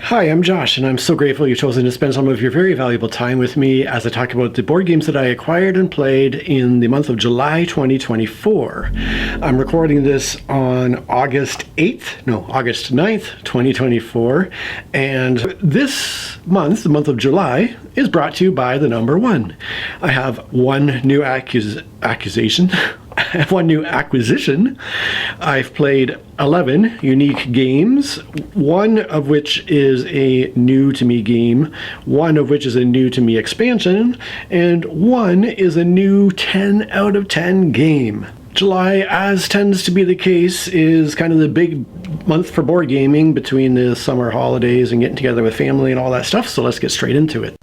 Hi, I'm Josh, and I'm so grateful you've chosen to spend some of your very valuable time with me as I talk about the board games that I acquired and played in the month of July 2024. I'm recording this on August 9th, 2024, and this month, the month of July, is brought to you by the number one. I have one new acquisition. I've played 11 unique games, one of which is a new to me game, one of which is a new to me expansion, and one is a new 10 out of 10 game. July, as tends to be the case, is kind of the big month for board gaming between the summer holidays and getting together with family and all that stuff, so let's get straight into it.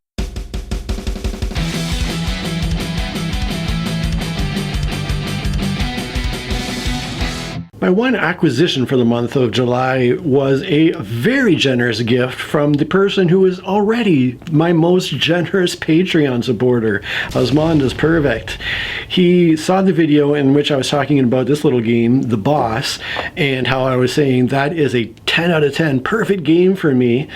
My one acquisition for the month of July was a very generous gift from the person who is already my most generous Patreon supporter, Osmondas Perfect. He saw the video in which I was talking about this little game, The Boss, and how I was saying that is a 10 out of 10 perfect game for me,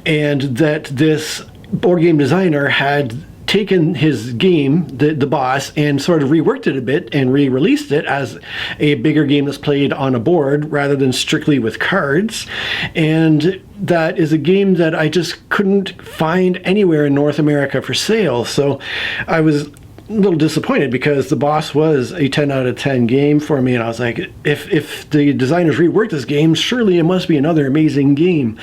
and that this board game designer had taken his game, the Boss, and sort of reworked it a bit and re-released it as a bigger game that's played on a board rather than strictly with cards. And that is a game that I just couldn't find anywhere in North America for sale. So I was a little disappointed because The Boss was a 10 out of 10 game for me, and I was like, if the designers reworked this game, surely it must be another amazing game.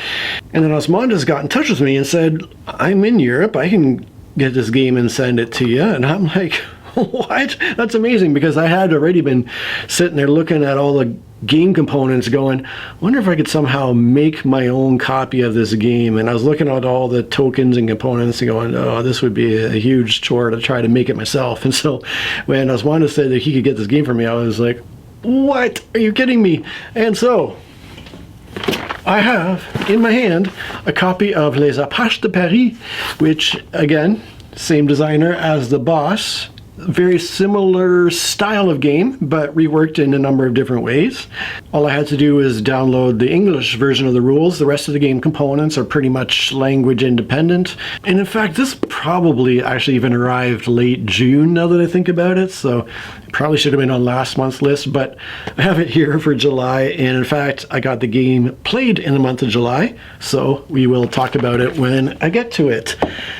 And then Osmondas got in touch with me and said, I'm in Europe, I can get this game and send it to you. And I'm like, what? That's amazing, because I had already been sitting there looking at all the game components going, I wonder if I could somehow make my own copy of this game. And I was looking at all the tokens and components and going, oh, this would be a huge chore to try to make it myself. And so when Osmondas said that he could get this game for me, I was like, what? Are you kidding me? And so I have in my hand a copy of Les Apaches de Paris, which, again, same designer as The Boss. Very similar style of game, but reworked in a number of different ways. All I had to do was download the English version of the rules. The rest of the game components are pretty much language independent. And in fact, this probably actually even arrived late June, now that I think about it. So it probably should have been on last month's list, but I have it here for July. And in fact, I got the game played in the month of July. So we will talk about it when I get to it.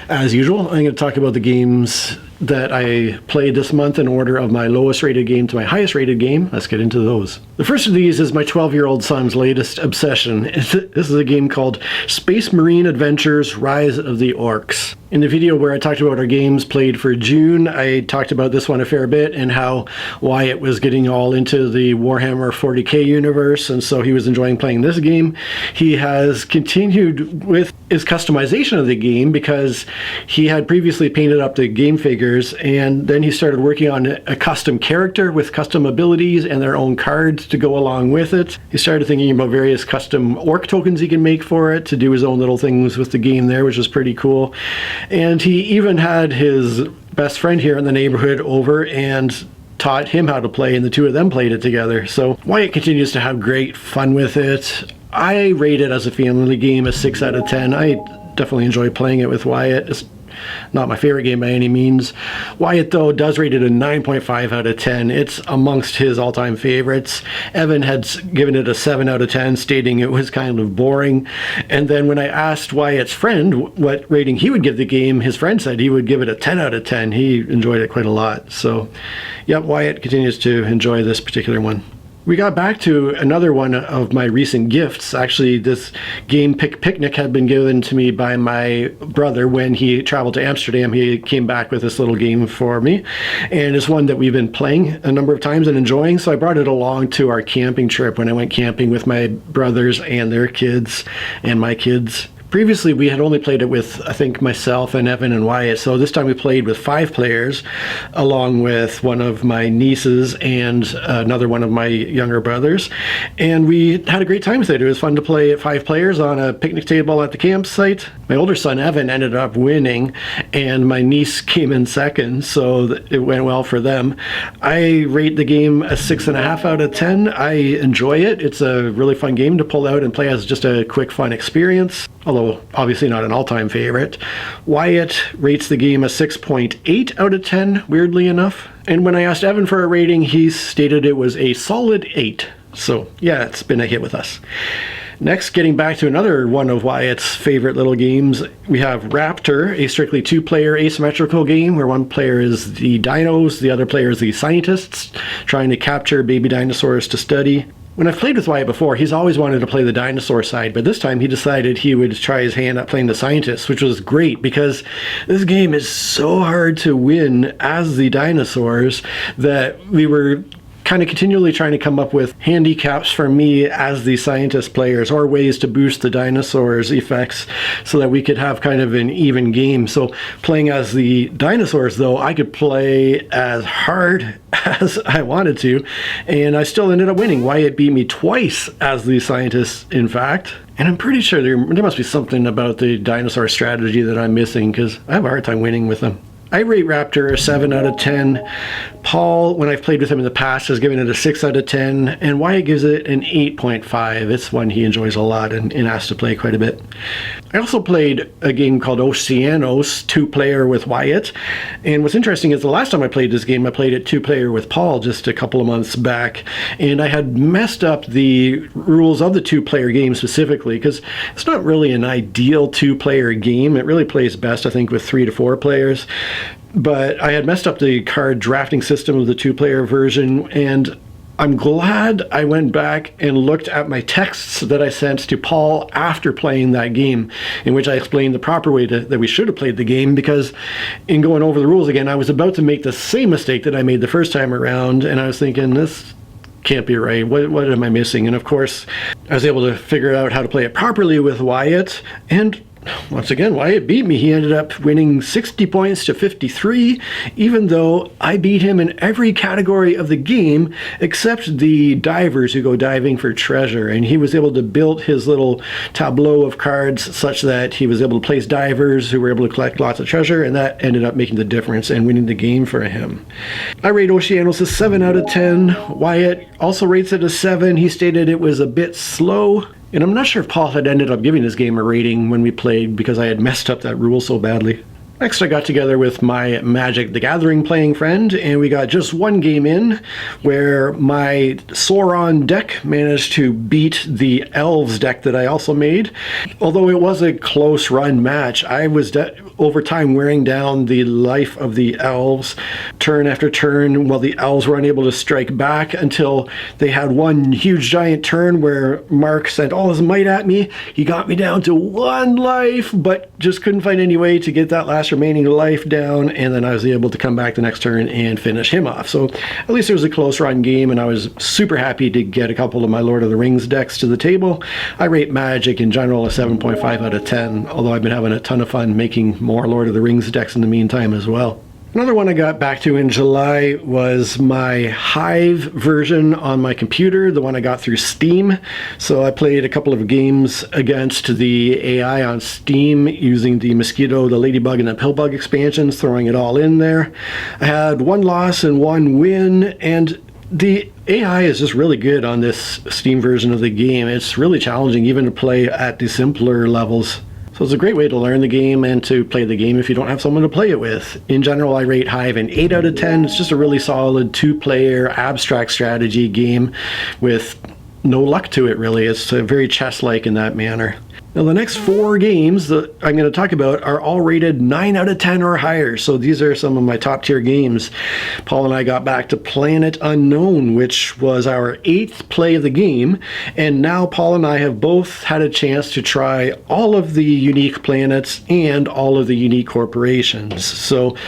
As usual, I'm going to talk about the games that I played this month in order of my lowest rated game to my highest rated game. Let's get into those. The first of these is my 12-year-old son's latest obsession. This is a game called Space Marine Adventures Rise of the Orcs. In the video where I talked about our games played for June, I talked about this one a fair bit and how Wyatt was getting all into the Warhammer 40k universe, and so he was enjoying playing this game. He has continued with his customization of the game because he had previously painted up the game figures, and then he started working on a custom character with custom abilities and their own cards to go along with it. He started thinking about various custom orc tokens he can make for it to do his own little things with the game there, which was pretty cool. And he even had his best friend here in the neighborhood over and taught him how to play, and the two of them played it together. So Wyatt continues to have great fun with it. I rate it as a family game a 6 out of 10. I definitely enjoy playing it with Wyatt. It's not my favorite game by any means. Wyatt, though, does rate it a 9.5 out of 10. It's amongst his all-time favorites. Evan had given it a 7 out of 10, stating it was kind of boring. And then when I asked Wyatt's friend what rating he would give the game, his friend said he would give it a 10 out of 10. He enjoyed it quite a lot. So, yep, Wyatt continues to enjoy this particular one. We got back to another one of my recent gifts. Actually, this game Picnic had been given to me by my brother when he traveled to Amsterdam. He came back with this little game for me, and it's one that we've been playing a number of times and enjoying, so I brought it along to our camping trip when I went camping with my brothers and their kids and my kids. Previously, we had only played it with, I think, myself and Evan and Wyatt, so this time we played with 5 players, along with one of my nieces and another one of my younger brothers, and we had a great time with it. It was fun to play at 5 players on a picnic table at the campsite. My older son, Evan, ended up winning, and my niece came in second, so it went well for them. I rate the game a 6.5 out of 10. I enjoy it. It's a really fun game to pull out and play as just a quick, fun experience. A although obviously not an all-time favorite. Wyatt rates the game a 6.8 out of 10, weirdly enough. And when I asked Evan for a rating, he stated it was a solid 8. So yeah, it's been a hit with us. Next, getting back to another one of Wyatt's favorite little games, we have Raptor, a strictly two-player asymmetrical game where one player is the dinos, the other player is the scientists, trying to capture baby dinosaurs to study. When I've played with Wyatt before, he's always wanted to play the dinosaur side, but this time he decided he would try his hand at playing the scientists, which was great because this game is so hard to win as the dinosaurs that we were kind of continually trying to come up with handicaps for me as the scientist players or ways to boost the dinosaurs effects so that we could have kind of an even game. So playing as the dinosaurs, though, I could play as hard as I wanted to, and I still ended up winning. Wyatt beat me twice as the scientist, in fact. And I'm pretty sure there must be something about the dinosaur strategy that I'm missing because I have a hard time winning with them. I rate Raptor a 7 out of 10. Paul, when I've played with him in the past, has given it a 6 out of 10, and Wyatt gives it an 8.5. It's one he enjoys a lot and asks to play quite a bit. I also played a game called Oceanos, two-player with Wyatt, and what's interesting is the last time I played this game, I played it two-player with Paul just a couple of months back, and I had messed up the rules of the two-player game specifically, because it's not really an ideal two-player game. It really plays best, I think, with 3 to 4 players. But I had messed up the card drafting system of the two-player version, and I'm glad I went back and looked at my texts that I sent to Paul after playing that game, in which I explained the proper way that we should have played the game, because in going over the rules again, I was about to make the same mistake that I made the first time around, and I was thinking, this can't be right. What am I missing? And of course, I was able to figure out how to play it properly with Wyatt, and once again, Wyatt beat me. He ended up winning 60 points to 53, even though I beat him in every category of the game except the divers who go diving for treasure. And he was able to build his little tableau of cards such that he was able to place divers who were able to collect lots of treasure, and that ended up making the difference and winning the game for him. I rate Oceanos a 7 out of 10. Wyatt also rates it a 7. He stated it was a bit slow. And I'm not sure if Paul had ended up giving this game a rating when we played because I had messed up that rule so badly. Next, I got together with my Magic the Gathering playing friend, and we got just one game in where my Sauron deck managed to beat the Elves deck that I also made. Although it was a close run match, I was over time wearing down the life of the Elves turn after turn while the Elves were unable to strike back until they had one huge giant turn where Mark sent all his might at me. He got me down to 1 life, but just couldn't find any way to get that last remaining life down, and then I was able to come back the next turn and finish him off. So at least it was a close run game, and I was super happy to get a couple of my Lord of the Rings decks to the table. I rate Magic in general a 7.5 out of 10, although I've been having a ton of fun making more Lord of the Rings decks in the meantime as well. Another one I got back to in July was my Hive version on my computer, the one I got through Steam. So I played a couple of games against the AI on Steam using the Mosquito, the Ladybug, and the Pillbug expansions, throwing it all in there. I had 1 loss and 1 win, and the AI is just really good on this Steam version of the game. It's really challenging even to play at the simpler levels. So it's a great way to learn the game and to play the game if you don't have someone to play it with. In general, I rate Hive an 8 out of 10. It's just a really solid 2-player abstract strategy game with no luck to it, really. It's very chess-like in that manner. Now, the next 4 games that I'm going to talk about are all rated 9 out of 10 or higher, so these are some of my top-tier games. Paul and I got back to Planet Unknown, which was our 8th play of the game, and now Paul and I have both had a chance to try all of the unique planets and all of the unique corporations. So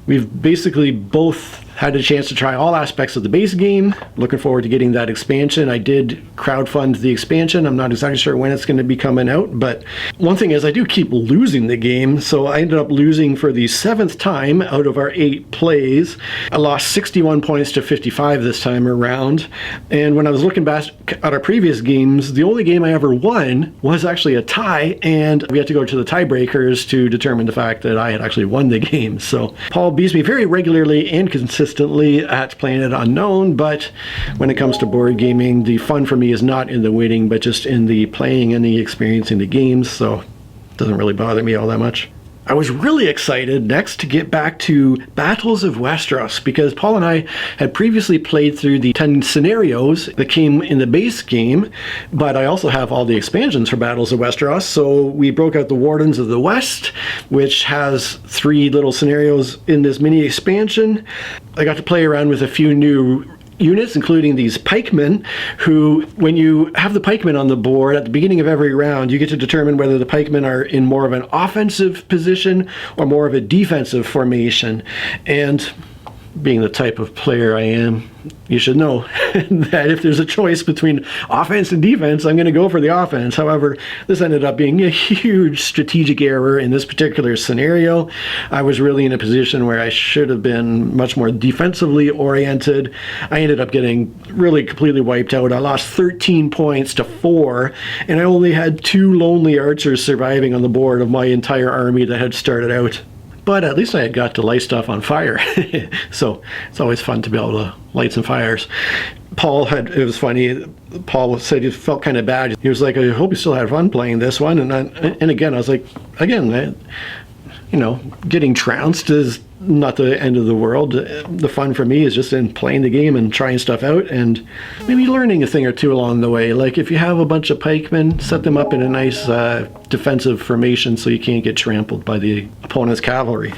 we've basically both had a chance to try all aspects of the base game. Looking forward to getting that expansion. I did crowdfund the expansion. I'm not exactly sure when it's going to be coming out, but one thing is I do keep losing the game, so I ended up losing for the 7th time out of our 8 plays. I lost 61 points to 55 this time around, and when I was looking back at our previous games, the only game I ever won was actually a tie, and we had to go to the tiebreakers to determine the fact that I had actually won the game. So Paul beats me very regularly and consistently at Planet Unknown, but when it comes to board gaming, the fun for me is not in the winning, but just in the playing and the experiencing the games. So doesn't really bother me all that much. I was really excited next to get back to Battles of Westeros because Paul and I had previously played through the 10 scenarios that came in the base game, but I also have all the expansions for Battles of Westeros. So we broke out the Wardens of the West, which has 3 little scenarios in this mini expansion. I got to play around with a few new units, including these pikemen, who, when you have the pikemen on the board at the beginning of every round, you get to determine whether the pikemen are in more of an offensive position or more of a defensive formation. And being the type of player I am, you should know that if there's a choice between offense and defense, I'm going to go for the offense. However, this ended up being a huge strategic error in this particular scenario. I was really in a position where I should have been much more defensively oriented. I ended up getting really completely wiped out. I lost 13 points to 4, and I only had 2 lonely archers surviving on the board of my entire army that had started out. But at least I had got to light stuff on fire. So it's always fun to be able to light some fires. It was funny, Paul said he felt kind of bad. He was like, I hope you still had fun playing this one. And again, I was like, getting trounced is not the end of the world. The fun for me is just in playing the game and trying stuff out and maybe learning a thing or two along the way. Like if you have a bunch of pikemen, set them up in a nice defensive formation so you can't get trampled by the opponent's cavalry.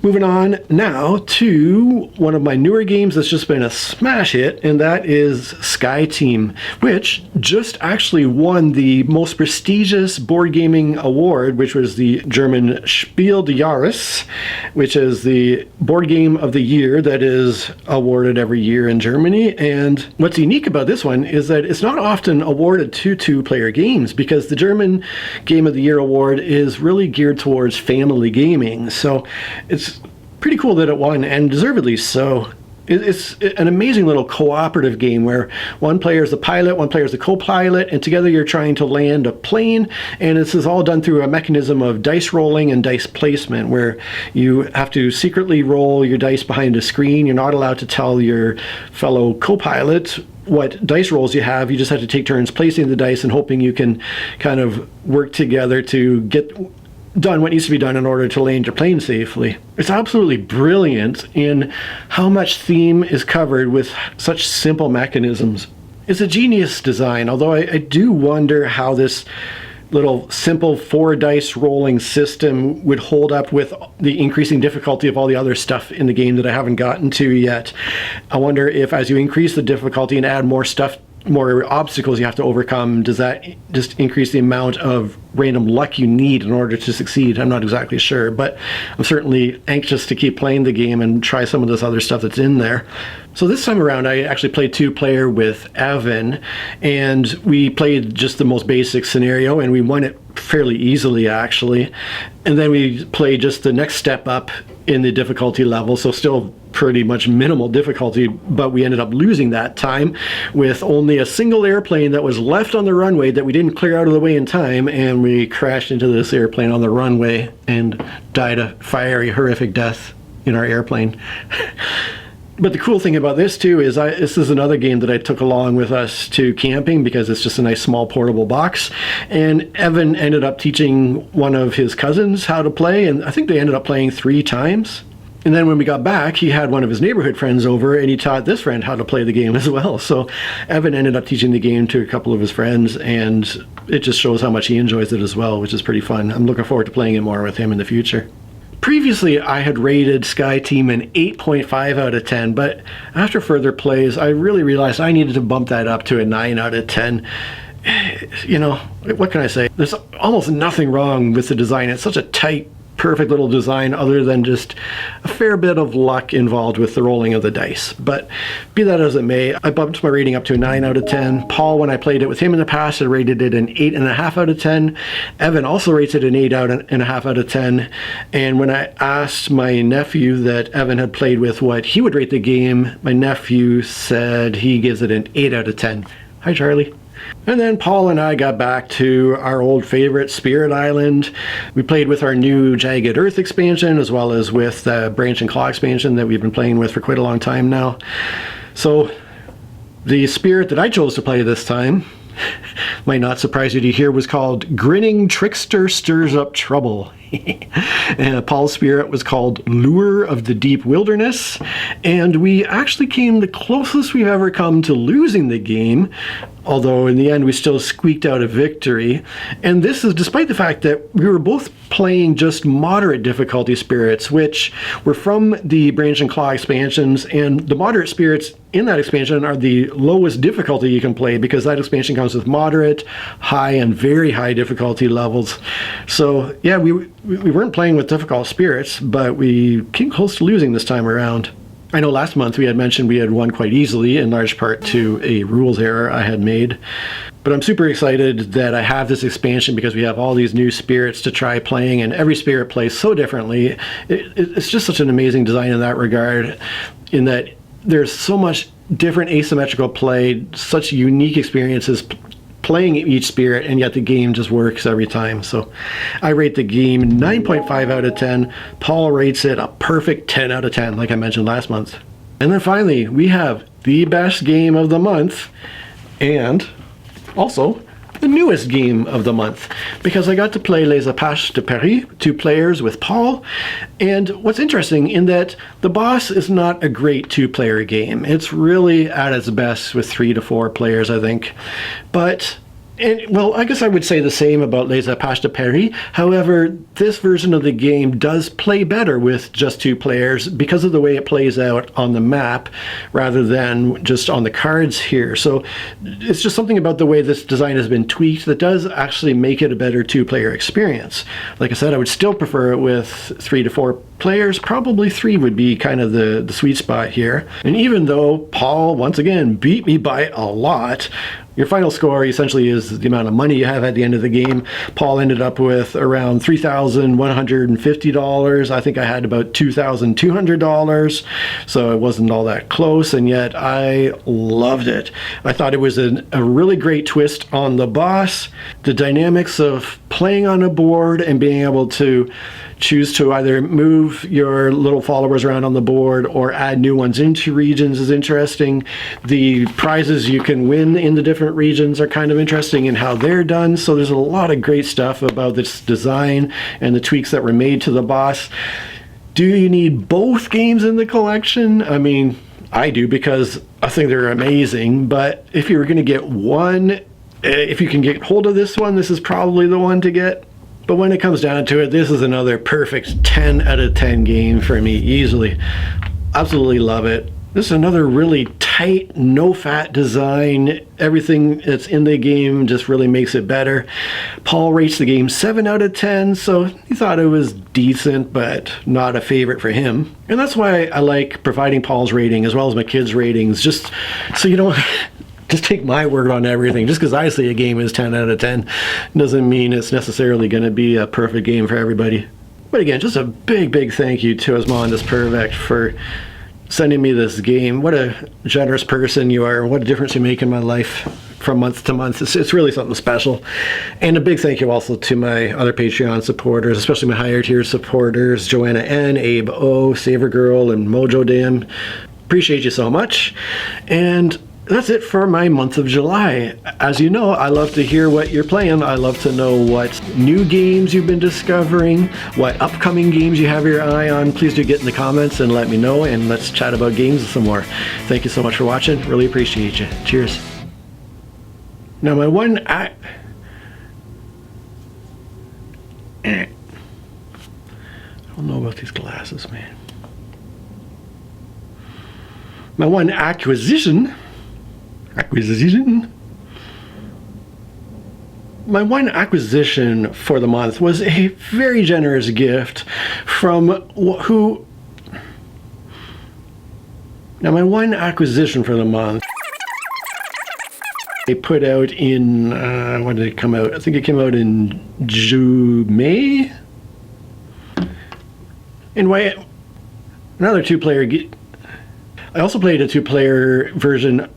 Moving on now to one of my newer games that's just been a smash hit, and that is Sky Team, which just actually won the most prestigious board gaming award, which was the German Spiel des Jahres, which is the board game of the year that is awarded every year in Germany. And what's unique about this one is that it's not often awarded to 2-player games, because the German Game of the Year award is really geared towards family gaming. So it's pretty cool that it won, and deservedly so. It's an amazing little cooperative game where one player is the pilot, one player is the co-pilot, and together you're trying to land a plane. And this is all done through a mechanism of dice rolling and dice placement, where you have to secretly roll your dice behind a screen. You're not allowed to tell your fellow co-pilot what dice rolls you have. You just have to take turns placing the dice and hoping you can kind of work together to get done what needs to be done in order to land your plane safely. It's absolutely brilliant in how much theme is covered with such simple mechanisms. It's a genius design, although I do wonder how this little simple 4 dice rolling system would hold up with the increasing difficulty of all the other stuff in the game that I haven't gotten to yet. I wonder if as you increase the difficulty and add more stuff, more obstacles you have to overcome, does that just increase the amount of random luck you need in order to succeed? I'm not exactly sure, but I'm certainly anxious to keep playing the game and try some of this other stuff that's in there. So this time around, I actually played 2-player with Evan, and we played just the most basic scenario, and we won it fairly easily, actually. And then we played just the next step up in the difficulty level, so still pretty much minimal difficulty, but we ended up losing that time with only a single airplane that was left on the runway that we didn't clear out of the way in time, and we crashed into this airplane on the runway and died a fiery, horrific death in our airplane. But the cool thing about this too is this is another game that I took along with us to camping because it's just a nice small portable box. And Evan ended up teaching one of his cousins how to play, and I think they ended up playing 3 times. And then when we got back, he had one of his neighborhood friends over, and he taught this friend how to play the game as well. So Evan ended up teaching the game to a couple of his friends, and it just shows how much he enjoys it as well, which is pretty fun. I'm looking forward to playing it more with him in the future. Previously, I had rated Sky Team an 8.5 out of 10, but after further plays, I really realized I needed to bump that up to a 9 out of 10. You know, what can I say? There's almost nothing wrong with the design. It's such a tight, perfect little design, other than just a fair bit of luck involved with the rolling of the dice. But be that as it may, I bumped my rating up to a 9 out of 10. Paul, when I played it with him in the past, I rated it an 8.5 out of 10. Evan also rates it an 8.5 out of 10. And when I asked my nephew that Evan had played with what he would rate the game, my nephew said he gives it an 8 out of 10. Hi, Charlie. And then Paul and I got back to our old favorite, Spirit Island. We played with our new Jagged Earth expansion, as well as with the Branch and Claw expansion that we've been playing with for quite a long time now. So the spirit that I chose to play this time might not surprise you to hear, was called Grinning Trickster Stirs Up Trouble. And Paul's spirit was called Lure of the Deep Wilderness, and we actually came the closest we've ever come to losing the game, although in the end we still squeaked out a victory. And this is despite the fact that we were both playing just moderate difficulty spirits, which were from the Branch and Claw expansions, and the moderate spirits in that expansion are the lowest difficulty you can play, because that expansion comes with moderate, high, and very high difficulty levels. So yeah, we weren't playing with difficult spirits, but we came close to losing this time around. I know last month we had mentioned we had won quite easily, in large part to a rules error I had made. But I'm super excited that I have this expansion because we have all these new spirits to try playing, and every spirit plays so differently. It's just such an amazing design in that regard, in that there's so much different asymmetrical play, such unique experiences playing each spirit, and yet the game just works every time. So I rate the game 9.5 out of 10. Paul rates it a perfect 10 out of 10, like I mentioned last month. And then finally, we have the best game of the month, and also the newest game of the month, because I got to play Les Apaches de Paris, 2 players with Paul. And what's interesting in that the boss is not a great 2-player game. It's really at its best with 3 to 4 players, I think. But well, I guess I would say the same about Les Apaches de Paris. However, this version of the game does play better with just 2 players because of the way it plays out on the map rather than just on the cards here. So it's just something about the way this design has been tweaked that does actually make it a better 2-player experience. Like I said, I would still prefer it with 3 to 4 players. Probably 3 would be kind of the sweet spot here. And even though Paul, once again, beat me by a lot, your final score essentially is the amount of money you have at the end of the game. Paul ended up with around $3,150. I think I had about $2,200, so it wasn't all that close, and yet I loved it. I thought it was a really great twist on the boss. The dynamics of playing on a board and being able to choose to either move your little followers around on the board or add new ones into regions is interesting. The prizes you can win in the different regions are kind of interesting in how they're done. So there's a lot of great stuff about this design and the tweaks that were made to the boss. Do you need both games in the collection? I mean, I do, because I think they're amazing. But if you were going to get one, if you can get hold of this one, this is probably the one to get. But when it comes down to it, this is another perfect 10 out of 10 game for me, easily. Absolutely love it. This is another really tight, no-fat design. Everything that's in the game just really makes it better. Paul rates the game 7 out of 10, so he thought it was decent, but not a favorite for him. And that's why I like providing Paul's rating as well as my kids' ratings, just so you don't just take my word on everything. Just because I say a game is 10 out of 10 doesn't mean it's necessarily going to be a perfect game for everybody. But again, just a big thank you to Osmondus Perfect for sending me this game. What a generous person you are. What a difference you make in my life from month to month. It's really something special. And a big thank you also to my other Patreon supporters, especially my higher tier supporters, Joanna N, Abe O, Saver Girl, and Mojo Dan. Appreciate you so much. And that's it for my month of July. As you know, I love to hear what you're playing. I love to know what new games you've been discovering, what upcoming games you have your eye on. Please do get in the comments and let me know, and let's chat about games some more. Thank you so much for watching. Really appreciate you. Cheers. Now my one I don't know about these glasses, man. My one acquisition. My one acquisition for the month was a very generous gift from who. Now, my one acquisition for the month, they put out in, when did it come out? I think it came out in May? Anyway, another 2-player. I also played a 2-player version.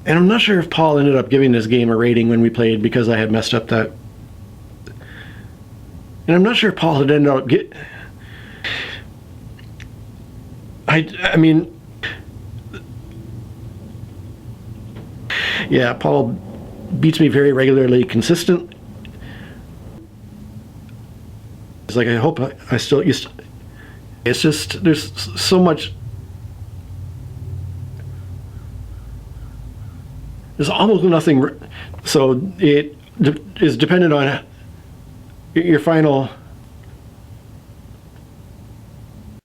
And I'm not sure if Paul ended up giving this game a rating when we played, because I had messed up that. And I'm not sure if Paul had ended up I mean, yeah, Paul beats me very regularly, consistent. It's like, I hope I still used. It's just, there's so much. There's almost nothing. So it is dependent on your final